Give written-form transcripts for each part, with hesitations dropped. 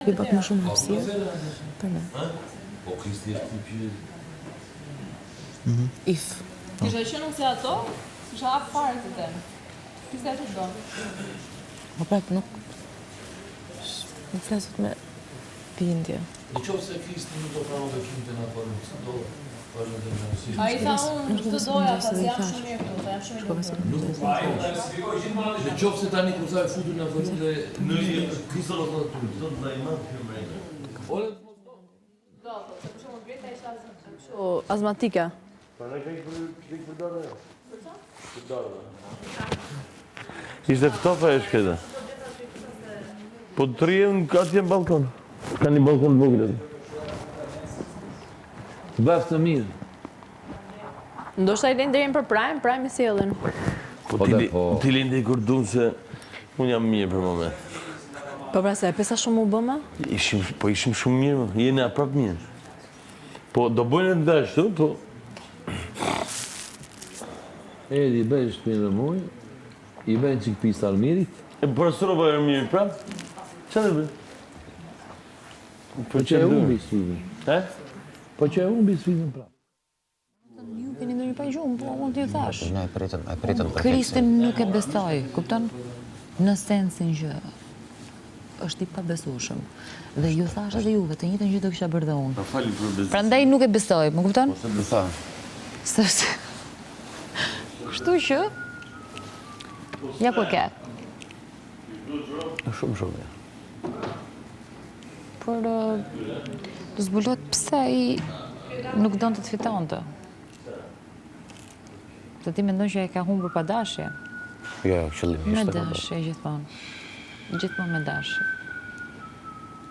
I pak më shumë hapësirë për ne. Po Kristi është tipi If. Kisha qenë unë si ato, kisha hapë fare të temë. Kisha që do. Më prap nuk flasët me bindje. Në qoftë se Kristi nuk do pranon të kimë të nga përën, së do përën të nga si. A I tha unë nuk të doja, ta si jam shumë mirë këtu, ta jam shumë mirë. Në qoftë se tani kur sa e futur në përën dhe në Kristi do të të Azmatike. Ishte ftofa e shketa. Po të rrihen atje në balkon. Ka një balkon të vogël aty. Baftë të mirë. Ndoshta I lejnë deri për prime I sjellin. Po ti lindi kur dum se unë jam mirë për moment. Po pra se e pesa shumë u bëma? Ishim shumë mirë, jeni prap mirë. Po do bëjnë të dashtu, po... Edi bëjnë shpinë dhe muj, I bëjnë qik pista Almirit. E përstrova e mirë prap? Qa dhe bëjnë? Po që e umbi sfidën. E? Po që e umbi sfidën prap. Ju keni ndonjë pa gjumë, po unë t'ju thash. Ne e pritëm Kristin nuk e bestoj, kupton? Në sensin që është I pabesueshëm. Dhe ju thash edhe juve, të njëjtën gjë do kisha bërë dhe unë. Pa fali për besim. Prandaj nuk e bestoj, më kupton? Se të tha. Sështë. Kështu që ja ku e ke. Shumë. Por të zbulot pse I nuk donte të fitonte. Se ti mendon që e ka humbur pa dashje? Jo, qëllimi Me ishte. dashje gjithmonë. Gjithmonë me dashje.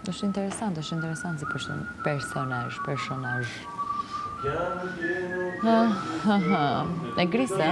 Është interesant si personazh. E grisë,